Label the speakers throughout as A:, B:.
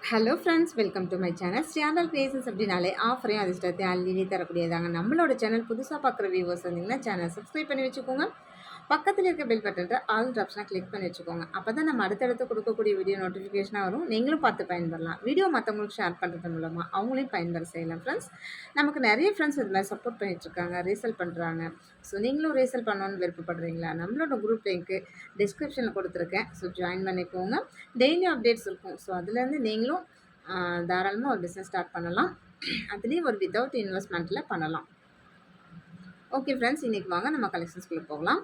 A: Hello friends, welcome to my channel. Channel creations அப்படின்னாலே ஆஃபரையும் அதிர்ஷ்டத்தையும் அள்ளி தரக்கூடியதாங்க. நம்மளோட சேனல் புதுசாக பார்க்குற வியூவர்ஸ் வந்தீங்கன்னா சேனல் சப்ஸ்கிரைப் பண்ணி வச்சுக்கோங்க. பக்கத்தில் இருக்க பெல் பட்டன்ட்டு ஆல் ஆப்ஷனை கிளிக் பண்ணி வச்சுக்கோங்க. அப்போ தான் நம்ம அடுத்தடுத்து கொடுக்கக்கூடிய வீடியோ நோட்டிஃபிகேஷனாக வரும். நீங்களும் பார்த்து பயன்பெறலாம். வீடியோ மற்றவங்களுக்கு ஷேர் பண்ணுறது மூலமாக அவங்களையும் பயன்பெற செய்யலாம். ஃப்ரெண்ட்ஸ், நமக்கு நிறைய ஃப்ரெண்ட்ஸ் இது மாதிரி சப்போர்ட் பண்ணிகிட்ருக்காங்க, ரீசேல் பண்ணுறாங்க. ஸோ நீங்களும் ரீசேல் பண்ணணும்னு விருப்பப்படுறீங்களா? நம்மளோட குரூப் லிங்க்கு டிஸ்கிரிப்ஷனில் கொடுத்துருக்கேன். ஸோ ஜாயின் பண்ணிக்கோங்க. டெய்லி அப்டேட்ஸ் இருக்கும். ஸோ அதுலேருந்து நீங்களும் தாராளமாக ஒரு பிஸ்னஸ் ஸ்டார்ட் பண்ணலாம். அதுலேயும் ஒரு வித்தவுட் இன்வெஸ்ட்மெண்ட்டில் பண்ணலாம். ஓகே ஃப்ரெண்ட்ஸ், இன்றைக்கி வாங்க நம்ம கலெக்ஷன்ஸ்குள்ளே போகலாம்.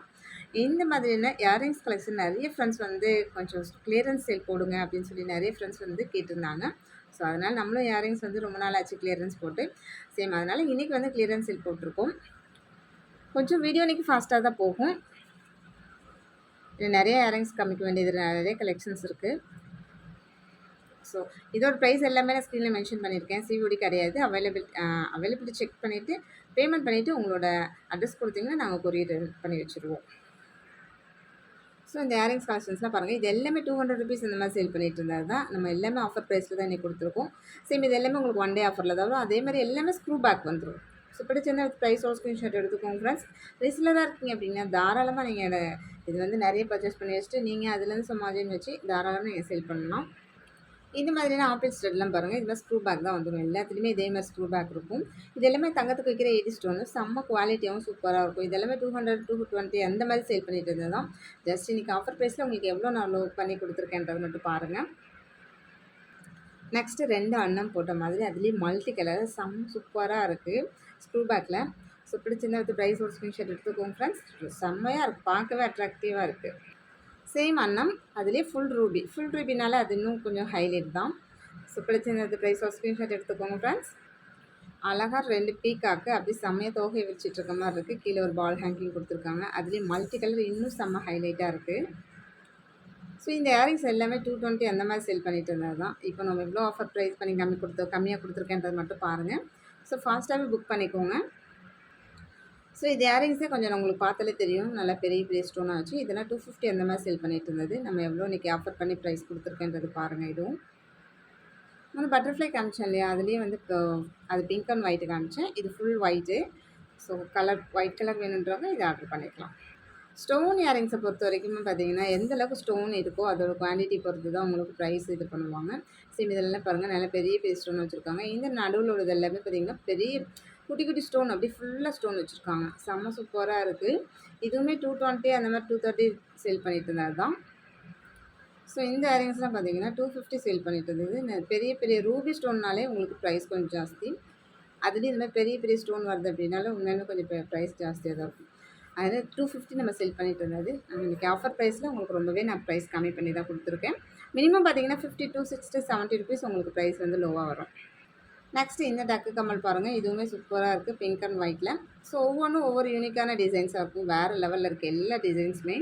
A: இந்த மாதிரியான இயரிங்ஸ் கலெக்ஷன் நிறைய ஃப்ரெண்ட்ஸ் வந்து கொஞ்சம் கிளியரன்ஸ் சேல் போடுங்க அப்படின்னு சொல்லி நிறைய ஃப்ரெண்ட்ஸ் வந்து கேட்டிருந்தாங்க. ஸோ அதனால் நம்மளும் இயரிங்ஸ் வந்து ரொம்ப நாள் ஆச்சு கிளியரன்ஸ் போட்டு. சேம் அதனால் இன்றைக்கி வந்து கிளியரன்ஸ் சேல் போட்டிருக்கோம். கொஞ்சம் வீடியோ இன்றைக்கி ஃபாஸ்ட்டாக தான் போகும். நிறைய இயரிங்ஸ் காமிக்க வேண்டியது நிறைய கலெக்ஷன்ஸ் இருக்குது. ஸோ இதோட ப்ரைஸ் எல்லாமே நான் ஸ்க்ரீனில் மென்ஷன் பண்ணியிருக்கேன். சிஓடி கிடையாது. அவைலபிலிட்டி செக் பண்ணிவிட்டு பேமெண்ட் பண்ணிவிட்டு உங்களோட அட்ரஸ் கொடுத்தீங்கன்னா நாங்கள் கொரியர் பண்ணி வச்சுருவோம். ஸோ இந்த இயரிங்ஸ் கலெக்ஷன்ஸ்லாம் பாருங்கள். இது எல்லாமே 200 ருபீஸ் இந்த மாதிரி சேல் பண்ணிட்டு இருந்தது தான். நம்ம எல்லாமே ஆஃபர் ப்ரைஸில் தான் இன்றைக்கி கொடுத்துருக்கோம். சேம் இது எல்லாமே உங்களுக்கு ஒன் டே ஆஃபரில் தான் வரும். அதே மாதிரி எல்லாமே ஸ்க்ரூ பேக் வந்துடும். ஸோ பிடிச்சிருந்தா ப்ரைஸோட ஸ்க்ரீன்ஷாட் எடுத்துக்கோங்க ஃப்ரெண்ட்ஸ். ரீசெலராக இருக்கீங்க அப்படின்னா தாராளமாக நீங்கள் இது வந்து நிறைய பர்ச்சேஸ் பண்ணி வச்சுட்டு நீங்கள் அதுலேருந்து சமாஜின்னு வச்சு தாராளமாக நீங்கள் சேல் பண்ணலாம். இந்த மாதிரியான ஆப்பிள் ஸ்டட்லாம் பாருங்கள். இதில் ஸ்க்ரூ பேக் தான் வந்துடும். எல்லாத்துலேயுமே இதே மாதிரி ஸ்க்ரூ பேக் இருக்கும். இது எல்லாமே தங்கத்துக்கு வைக்கிற 80 ஸ்டோனு. செம்ம குவாலிட்டியாகவும் சூப்பராக இருக்கும். இது எல்லாமே 200, 220 அந்த மாதிரி சேல் பண்ணிட்டு இருந்தது தான். ஜஸ்ட் இன்றைக்கி ஆஃபர் ப்ரைஸில் உங்களுக்கு எவ்வளோ நான் லோ பண்ணி கொடுத்துருக்கேன்றது மட்டும் பாருங்கள். நெக்ஸ்ட்டு 2 அன்னம் போட்ட மாதிரி அதுலேயும் மல்டி கலர் சூப்பராக இருக்குது ஸ்க்ரூ பேக்கில். ஸோ பிடிச்சிருந்தா வித் ப்ரைஸ் ஒரு ஸ்க்ரீன்ஷாட் எடுத்துக்கோங்க ஃப்ரெண்ட்ஸ். செம்மையாக இருக்குது, பார்க்கவே அட்ராக்டிவாக இருக்குது. சேம் அன்னம் அதுலேயே ஃபுல் ரூபினால அது இன்னும் கொஞ்சம் ஹைலைட் தான். ஸோ பிடிச்சிருந்தது ப்ரைஸ் ஒரு ஸ்க்ரீன்ஷாட் எடுத்துக்கோங்க ஃப்ரெண்ட்ஸ். அழகாக 2 பீக்காக்கு அப்படி செம்மையாக தோகை வச்சுட்ருக்க மாதிரி இருக்குது. கீழே ஒரு பால் ஹேங்கிங் கொடுத்துருக்காங்க. அதுலேயே மல்டி கலர் இன்னும் செம்ம ஹைலைட்டாக இருக்குது. ஸோ இந்த இயரிங்ஸ் எல்லாமே 220 அந்த மாதிரி சேல் பண்ணிட்டு இருந்தது தான். இப்போ நம்ம எவ்வளோ ஆஃபர் ப்ரைஸ் பண்ணி கம்மியாக கொடுத்துருக்கேன்றது மட்டும் பாருங்கள். ஸோ ஃபாஸ்ட்டாகவே புக் பண்ணிக்கோங்க. ஸோ இது இயரிங்ஸே கொஞ்சம் உங்களுக்கு பார்த்தாலே தெரியும். நல்லா பெரிய பெரிய ஸ்டோனாக வச்சு இதெல்லாம் 250 அந்த மாதிரி சேல் பண்ணிட்டு இருந்தது. நம்ம எவ்வளோ இன்றைக்கி ஆஃபர் பண்ணி ப்ரைஸ் கொடுத்துருக்கேன்றது பாருங்கள். இதுவும் நான் பட்டர்ஃப்ளை காமிச்சேன் இல்லையா, அதுலேயே வந்து அது பிங்க் அண்ட் ஒயிட்டு காமிச்சேன். இது full white. So white colour வேணுன்றவங்க இதை ஆர்டர் பண்ணிக்கலாம். ஸ்டோன் இயரிங்ஸை பொறுத்த வரைக்குமே பார்த்தீங்கன்னா எந்த அளவுக்கு ஸ்டோன் இருக்கோ அதோட குவான்டிட்டி பொறுத்து தான் உங்களுக்கு ப்ரைஸ் இது பண்ணுவாங்க. சேம் இதெல்லாம் பாருங்கள், நல்லா பெரிய பெரிய ஸ்டோன் வச்சுருக்காங்க. இந்த நடுவில் உள்ளது எல்லாமே பார்த்தீங்கன்னா பெரிய குட்டி குட்டி ஸ்டோன் அப்படி ஃபுல்லாக ஸ்டோன் வச்சுருக்காங்க. செம்ம சூப்பராக இருக்குது. இதுவுமே 220 அந்த மாதிரி 230 சேல் பண்ணிட்டு இருந்தது தான். ஸோ இந்த இயரிங்ஸ்லாம் பார்த்தீங்கன்னா 250 சேல் பண்ணிட்டு இருந்தது. பெரிய பெரிய ரூபி ஸ்டோன்னாலே உங்களுக்கு ப்ரைஸ் கொஞ்சம் ஜாஸ்தி. அதுலேயும் இந்த மாதிரி பெரிய பெரிய ஸ்டோன் வருது அப்படின்னாலும் உண்மையிலே கொஞ்சம் ப்ரைஸ் ஜாஸ்தியாக தான் இருக்கும். அதில் 250 நம்ம சேல் பண்ணிட்டு இருந்தது. இன்றைக்கி ஆஃபர் ப்ரைஸில் உங்களுக்கு ரொம்பவே நான் ப்ரைஸ் கம்மி பண்ணி தான் கொடுத்துருக்கேன். மினிமம் பார்த்தீங்கன்னா 50 to 60, 70 ருபீஸ் உங்களுக்கு ப்ரைஸ் வந்து லோவாக வரும். நெக்ஸ்ட்டு இந்த டக்கு கம்மல் பாருங்கள். இதுவுமே சூப்பராக இருக்குது, பிங்க் அண்ட் ஒயிட்டில். ஸோ ஒவ்வொன்றும் ஒவ்வொரு யூனிக்கான டிசைன்ஸாக இருக்கும். வேறு லெவலில் இருக்குது எல்லா டிசைன்ஸுமே.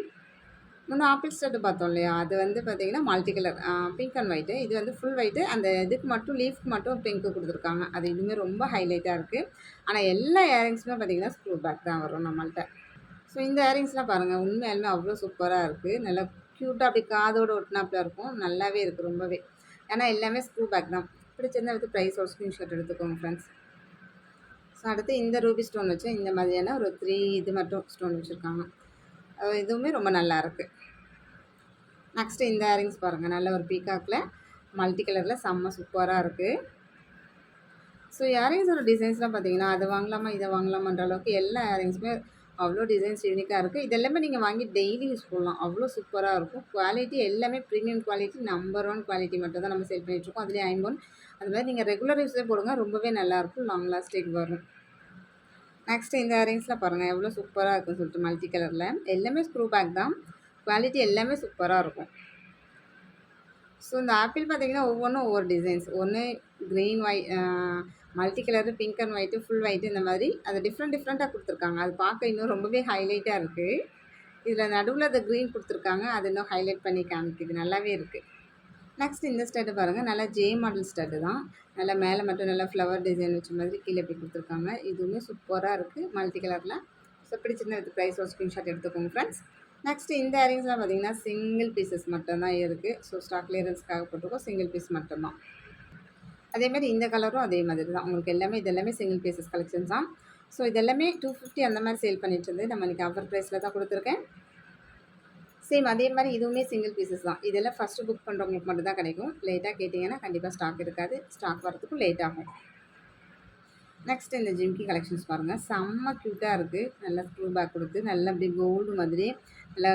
A: முன்னே ஆப்பிள் ஸ்டட்டு பார்த்தோம் இல்லையா, அது வந்து பார்த்திங்கன்னா multi colour pink and white. இது வந்து ஃபுல் ஒயிட்டு. அந்த இதுக்கு மட்டும் லீஃப்க்கு மட்டும் பிங்க்கு கொடுத்துருக்காங்க. அது இதுவுமே ரொம்ப ஹைலைட்டாக இருக்குது. ஆனால் எல்லா இயரிங்ஸுமே பார்த்திங்கன்னா ஸ்க்ரூ பேக் தான் வரும் நம்மள்ட்ட. ஸோ இந்த இயரிங்ஸ்லாம் பாருங்கள், உண்மையாலுமே அவ்வளோ சூப்பராக இருக்குது. நல்லா க்யூட்டாக அப்படி காதோடு ஒட்டினாப்பில் இருக்கும். நல்லாவே இருக்குது ரொம்பவே. ஏன்னா எல்லாமே ஸ்க்ரூ பேக் தான். பிடிச்சிருந்தா வித் ப்ரைஸ் ஒரு ஸ்க்ரீன்ஷாட் எடுத்துக்கோங்க ஃப்ரெண்ட்ஸ். ஸோ அடுத்து இந்த ரூபி ஸ்டோன் வச்சு இந்த மாதிரியான ஒரு 3 இது மட்டும் ஸ்டோன் வச்சுருக்காங்க. இதுவுமே ரொம்ப நல்லா இருக்குது. நெக்ஸ்ட்டு இந்த இயரிங்ஸ் பாருங்கள், நல்ல ஒரு பீகாக்கில் மல்டி கலரில் செம்ம சூப்பராக இருக்குது. ஸோ இயரிங்ஸோட டிசைன்ஸ்லாம் பார்த்தீங்கன்னா அது வாங்கலாமா இதை வாங்கலாமான்ற அளவுக்கு எல்லா இயரிங்ஸுமே அவ்வளோ டிசைன்ஸ் யூனிக்காக இருக்குது. இது எல்லாமே நீங்கள் வாங்கி டெய்லி யூஸ் பண்ணலாம். அவ்வளோ சூப்பராக இருக்கும். குவாலிட்டி எல்லாமே ப்ரீமியம் குவாலிட்டி, நம்பர் 1 குவாலிட்டி மட்டும் தான் நம்ம சேல் பண்ணிகிட்ருக்கோம். அதுலேயே ஐம்பொன் அது மாதிரி நீங்கள் ரெகுலர் யூஸே போடுங்க, ரொம்பவே நல்லாயிருக்கும், லாங் லாஸ்டிங் வரும். நெக்ஸ்ட்டு இந்த இயரிங்ஸ்லாம் பாருங்கள் எவ்வளோ சூப்பராக இருக்குன்னு சொல்லிட்டு மல்டி கலரில் எல்லாமே ஸ்க்ரூ பேக் தான். குவாலிட்டி எல்லாமே சூப்பராக இருக்கும். ஸோ இந்த ஆப்பிள் பார்த்தீங்கன்னா ஒவ்வொன்றும் ஒவ்வொரு டிசைன்ஸ். ஒன்று green multi colour, pink and white, full white இந்த மாதிரி அது டிஃப்ரெண்ட்டாக கொடுத்துருக்காங்க. அது பார்க்க இன்னும் ரொம்பவே ஹைலைட்டாக இருக்குது. இதில் நடுவில் அந்த க்ரீன் கொடுத்துருக்காங்க. அது இன்னும் ஹைலைட் பண்ணி காமிக்குது, நல்லாவே இருக்குது. நெக்ஸ்ட் இந்த ஸ்டட்டு பாருங்கள், நல்லா ஜே மாடல் ஸ்டட்டு தான். நல்லா மேலே மட்டும் நல்லா ஃப்ளவர் டிசைன் வச்ச மாதிரி கீழே போய் கொடுத்துருக்காங்க. இதுவுமே சூப்பராக இருக்குது மல்டி கலரில். ஸோ பிடிச்சிருந்தா வித் ப்ரைஸ் ஒரு ஸ்க்ரீன்ஷாட் எடுத்துக்கோங்க ஃப்ரெண்ட்ஸ். நெக்ஸ்ட்டு இந்த இயரிங்ஸ்லாம் பார்த்தீங்கன்னா சிங்கிள் பீசஸ் மட்டும்தான் இருக்குது. ஸோ ஸ்டாக் கிளியரன்ஸ்க்காக போட்டிருக்கோம், சிங்கிள் பீஸ் மட்டும்தான். அதேமாதிரி இந்த கலரும் அதே மாதிரி தான். உங்களுக்கு எல்லாமே இது எல்லாமே சிங்கிள் பீசஸ் கலெக்ஷன்ஸ் தான். ஸோ இது எல்லாமே 250 அந்த மாதிரி சேல் பண்ணிட்டு இருந்தது. நம்ம இன்றைக்கி ஆஃபர் ப்ரைஸில் தான் கொடுத்துருக்கேன். சேம் அதே மாதிரி இதுவுமே சிங்கிள் பீசஸ் தான். இதெல்லாம் ஃபஸ்ட்டு புக் பண்ணுறவங்களுக்கு மட்டும் தான் கிடைக்கும். லேட்டாக கேட்டிங்கன்னா கண்டிப்பாக ஸ்டாக் இருக்காது. ஸ்டாக் வரதுக்கும் லேட் ஆகும். நெக்ஸ்ட் இந்த ஜிம்கி கலெக்ஷன்ஸ் பாருங்கள். செம்ம க்யூட்டாக இருக்குது. நல்லா ஸ்க்ரூ பேக் கொடுத்து நல்லா அப்படியே கோல்டு மாதிரி நல்லா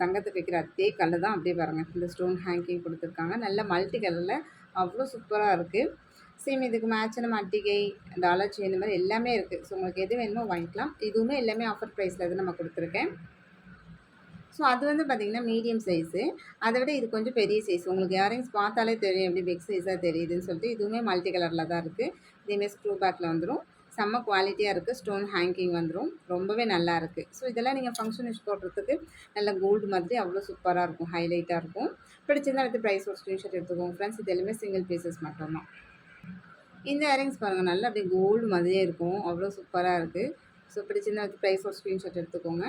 A: தங்கத்துக்கு வைக்கிற அதே கலர் தான் அப்படியே பாருங்கள். இந்த ஸ்டோன் ஹேங்கிங் கொடுத்துருக்காங்க. நல்ல மல்டி கலரில் அவ்வளோ சூப்பராக இருக்குது. சேம் இதுக்கு மேட்சான மட்டிகை, டாலர் செயின் இந்த மாதிரி எல்லாமே இருக்குது. ஸோ உங்களுக்கு எது வேணுமோ வாங்கிக்கலாம். இதுவுமே எல்லாமே ஆஃபர் ப்ரைஸில் இது நம்ம கொடுத்துருக்கேன். ஸோ அது வந்து பார்த்திங்கன்னா மீடியம் சைஸு. அதை விட இது கொஞ்சம் பெரிய சைஸ். உங்களுக்கு இயரிங்ஸ் பார்த்தாலே தெரியும் எப்படி பிக் சைஸாக தெரியுதுன்னு சொல்லிட்டு. இதுவுமே மல்டி கலரில் தான் இருக்குது. இதேமாதிரி ஸ்க்ரூ பேக்கில் வந்துடும். செம்ம குவாலிட்டியாக இருக்குது. ஸ்டோன் ஹேங்கிங் வந்துடும். ரொம்பவே நல்லா இருக்குது. ஸோ இதெல்லாம் நீங்கள் ஃபங்க்ஷன் யூஸ் போடுறதுக்கு நல்ல கோல்டு மாதிரி அவ்வளோ சூப்பராக இருக்கும். ஹைலைட்டாக இருக்கும். பிடிச்சிருந்தா எடுத்து ப்ரைஸ் ஒரு ஸ்க்ரீன்ஷாட் எடுத்துக்கோங்க ஃப்ரெண்ட்ஸ். இது எல்லாமே சிங்கிள் பீசஸ் மட்டும்தான். இந்த இயரிங்ஸ் பாருங்கள். நல்லா அப்படியே கோல்டு மாதிரியே இருக்கும். அவ்வளோ சூப்பராக இருக்குது. ஸோ பிடிச்சிருந்தா எடுத்து ப்ரைஸ் ஒரு ஸ்க்ரீன்ஷாட் எடுத்துக்கோங்க.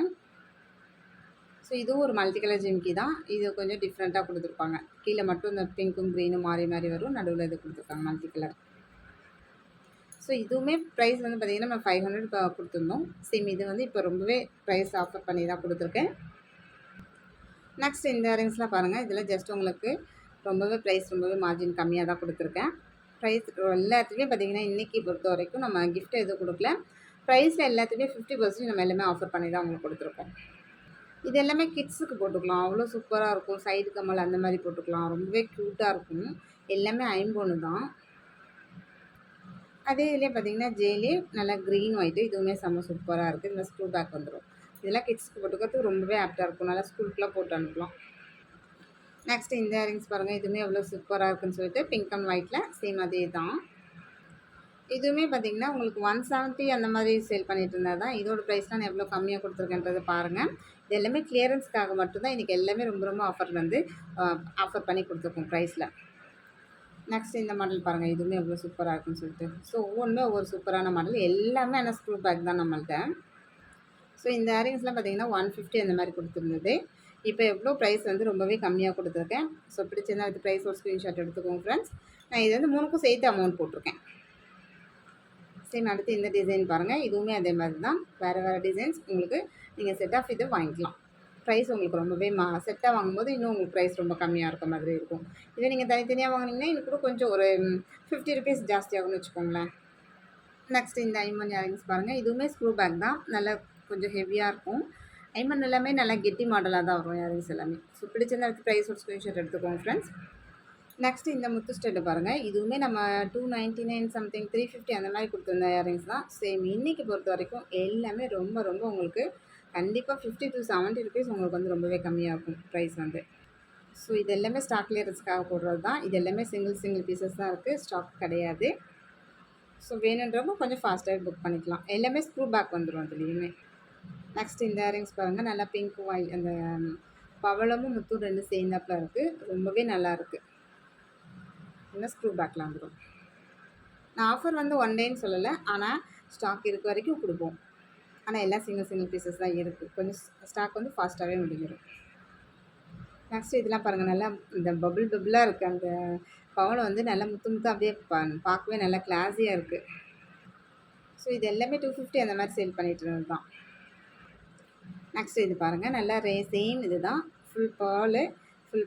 A: ஸோ இதுவும் ஒரு மல்டி கலர் ஜிம்கி தான். இது கொஞ்சம் டிஃப்ரெண்ட்டாக கொடுத்துருப்பாங்க. கீழே மட்டும் இந்த பிங்க்கும் க்ரீனும் மாறி மாறி வரும். நடுவில் இது கொடுத்துருக்காங்க மல்டி கலர். ஸோ இதுவுமே ப்ரைஸ் வந்து பார்த்திங்கன்னா நம்ம 500 கொடுத்துருந்தோம். சேம் இது வந்து இப்போ ரொம்பவே ப்ரைஸ் ஆஃபர் பண்ணி தான் கொடுத்துருக்கேன். நெக்ஸ்ட் இந்த இயரிங்ஸ்லாம் பாருங்கள். இதில் ஜஸ்ட் உங்களுக்கு ரொம்பவே ப்ரைஸ் ரொம்பவே மார்ஜின் கம்மியாக தான் கொடுத்துருக்கேன். ப்ரைஸ் எல்லாத்துலேயுமே பார்த்திங்கன்னா இன்றைக்கி பொறுத்த வரைக்கும் நம்ம கிஃப்ட் எதுவும் கொடுக்கல. ப்ரைஸில் எல்லாத்துலேயுமே 50% நம்ம எல்லாமே ஆஃபர் பண்ணி தான் உங்களுக்கு கொடுத்துருக்கோம். இது எல்லாமே கிட்ஸுக்கு போட்டுக்கலாம். அவ்வளோ சூப்பராக இருக்கும். சைடு கம்மல் அந்த மாதிரி போட்டுக்கலாம். ரொம்பவே க்யூட்டாக இருக்கும். எல்லாமே ஐம்பொன்னு தான். அதே இதிலே பார்த்திங்கன்னா ஜேலே நல்லா க்ரீன் ஒயிட்டு. இதுவுமே செம்ம சூப்பராக இருக்குது. இந்த ஸ்க்ரூ பேக் வந்துடும். இதெல்லாம் கிட்ஸுக்கு போட்டுக்கிறதுக்கு ரொம்பவே ஆப்டாக இருக்கும். நல்லா ஸ்கூலுக்குலாம் போட்டு அனுப்பலாம். நெக்ஸ்ட் இந்த இயரிங்ஸ் பாருங்கள். இதுவுமே எவ்வளோ சூப்பராக இருக்குன்னு சொல்லிட்டு பிங்க் அண்ட் ஒயிட்டில் சேம் அதே தான். இதுவுமே பார்த்திங்கன்னா உங்களுக்கு 170 அந்த மாதிரி சேல் பண்ணிட்டு இருந்தால் தான். இதோட ப்ரைஸ் நான் எவ்வளோ கம்மியாக கொடுத்துருக்கேன்றதை பாருங்கள். இது எல்லாமே கிளியரன்ஸ்க்காக மட்டும்தான். இன்றைக்கி எல்லாமே ரொம்ப ரொம்ப ஆஃபர் பண்ணி கொடுத்துருக்கோம் ப்ரைஸில். நெக்ஸ்ட் இந்த மாடல் பாருங்கள். இதுவுமே எவ்வளோ சூப்பராக இருக்குன்னு சொல்லிட்டு. ஸோ ஒவ்வொன்றுமே ஒவ்வொரு சூப்பரான மாடல். எல்லாமே ஆனால் ஸ்க்ரூ பேக் தான் நம்மள்ட்ட. ஸோ இந்த இயரிங்ஸ்லாம் பார்த்திங்கன்னா 150 அந்த மாதிரி கொடுத்துருந்தது. இப்போ எவ்வளோ ப்ரைஸ் வந்து ரொம்பவே கம்மியாக கொடுத்துருக்கேன். ஸோ பிடிச்சிருந்தா அது ப்ரைஸ் ஒரு ஸ்க்ரீன்ஷாட் எடுத்துக்கோங்க ஃப்ரெண்ட்ஸ். நான் இது வந்து 3க்கும் சேர்த்து அமௌண்ட் போட்டிருக்கேன். சேம் அடுத்து இந்த டிசைன் பாருங்கள். இதுவுமே அதே மாதிரி தான். வேறு வேறு டிசைன்ஸ் உங்களுக்கு நீங்கள் செட் ஆஃப் இது வாங்கிக்கலாம். ப்ரைஸ் உங்களுக்கு ரொம்பவே செட்டாக வாங்கும்போது இன்னும் உங்களுக்கு ப்ரைஸ் ரொம்ப கம்மியாக இருக்க மாதிரி இருக்கும். இதே நீங்கள் தனித்தனியாக வாங்கினீங்கன்னா இது கூட கொஞ்சம் ஒரு 50 ருபீஸ் ஜாஸ்தியாகும்னு வச்சுக்கோங்களேன். நெக்ஸ்ட் இந்த ஐமன் இயரிங்ஸ் பாருங்கள். இதுவுமே ஸ்க்ரூ பேக் தான். நல்லா கொஞ்சம் ஹெவியாக இருக்கும். ஐமன் எல்லாமே நல்லா கெட்டி மாடலாக தான் வரும் இயரிங்ஸ் எல்லாமே. ஸோ பிடிச்சிருந்தா அடுத்து ப்ரைஸ் ஒரு ஸ்க்ரீன்ஷாட் எடுத்துக்கோங்க ஃப்ரெண்ட்ஸ். நெக்ஸ்ட் இந்த முத்து ஸ்டெட்டு பாருங்கள். இதுவுமே நம்ம 299 சம்திங் 350 அந்த மாதிரி கொடுத்துருந்த இயரிங்ஸ் தான். சேம் இன்றைக்கி பொறுத்த வரைக்கும் எல்லாமே ரொம்ப ரொம்ப உங்களுக்கு கண்டிப்பாக 50 to 70 ருபீஸ் உங்களுக்கு வந்து ரொம்பவே கம்மியாக இருக்கும் ப்ரைஸ் வந்து. ஸோ இது எல்லாமே ஸ்டாக் கிளியரன்ஸ்க்காக போடுறது தான். இது எல்லாமே சிங்கிள் பீசஸ் தான் இருக்குது. ஸ்டாக் கிடையாது. ஸோ வேணுன்றவங்க கொஞ்சம் ஃபாஸ்ட்டாகவே புக் பண்ணிக்கலாம். எல்லாமே ஸ்க்ரூ பேக் வந்துடும் அதுலேயுமே. நெக்ஸ்ட் இந்த இயரிங்ஸ் பாருங்கள். நல்லா பிங்க் ஒயிட் அந்த பவளமும் முத்தும் 2 சேர்ந்தாப்பில் இருக்குது. ரொம்பவே நல்லா இருக்குது. இன்னும் ஸ்க்ரூ பேக்கில் வந்துடும். நான் ஆஃபர் வந்து 1 டேன்னு சொல்லலை. ஆனால் ஸ்டாக் இருக்க வரைக்கும் கொடுப்போம். ஆனால் எல்லாம் சிங்கிள் பீசஸ் தான் இருக்குது. கொஞ்சம் ஸ்டாக் வந்து ஃபாஸ்ட்டாகவே முடிஞ்சிடும். நெக்ஸ்ட் இதெல்லாம் பாருங்கள். நல்லா இந்த பபுளாக இருக்குது. அந்த பவளம் வந்து நல்லா முத்து அப்படியே பார்க்கவே நல்லா கிளாஸியாக இருக்குது. ஸோ இது எல்லாமே 250 அந்த மாதிரி சேல் பண்ணிட்டு இருந்தது தான். நெக்ஸ்ட் இது பாருங்கள். நல்லா சேம் இது தான். ஃபுல்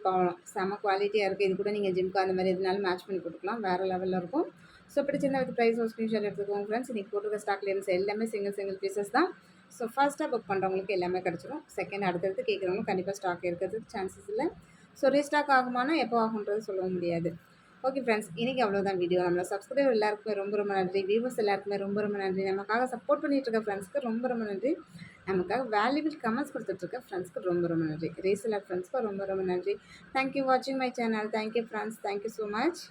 A: பவளம் செம்ம குவாலிட்டியாக இருக்குது. இது கூட நீங்கள் ஜிம்க்கு அந்த மாதிரி எதுனாலும் மேட்ச் பண்ணி போட்டுக்கலாம். வேறு லெவலில் இருக்கும். ஸோ பிடிச்சிருந்தா வித் ப்ரைஸ் ஒரு ஸ்க்ரீன்ஷாட் எடுத்துக்கோங்க ஃப்ரெண்ட்ஸ். இன்றைக்கி போட்டுருக்க ஸ்டாக் கிளியரன்ஸ் எல்லாமே சிங்கிள் பீசஸ் தான். ஸோ ஃபர்ஸ்ட்டாக புக் பண்ணுறவங்களுக்கு எல்லாமே கிடச்சிரும். செகண்ட் அடுத்தடுத்து கேட்குறவங்க கண்டிப்பாக ஸ்டாக் இருக்கிறதுக்கு சான்சஸ் இல்லை. ஸோ ரீஸ்டாக் ஆகுமானா எப்போ ஆகுன்றது சொல்ல முடியாது. ஓகே ஃப்ரெண்ட்ஸ், இன்றைக்கி அவ்வளோதான் வீடியோ. நம்மளோட சப்ஸ்கிரைபர் எல்லாருக்குமே ரொம்ப ரொம்ப நன்றி. வியூவர்ஸ் எல்லாருக்குமே ரொம்ப ரொம்ப நன்றி. நமக்காக சப்போர்ட் பண்ணிகிட்டு இருக்க ஃப்ரெண்ட்ஸ்க்கு ரொம்ப ரொம்ப நன்றி. நமக்காக வேல்யூபிள் கமெண்ட்ஸ் கொடுத்துட்ருக்க ஃப்ரெண்ட்ஸ்க்கு ரொம்ப ரொம்ப நன்றி. ரீசெலர் ஃப்ரெண்ட்ஸ்க்கு ரொம்ப ரொம்ப நன்றி. தேங்க்யூ வாட்சிங் my channel. Thank you friends. Thank you so much.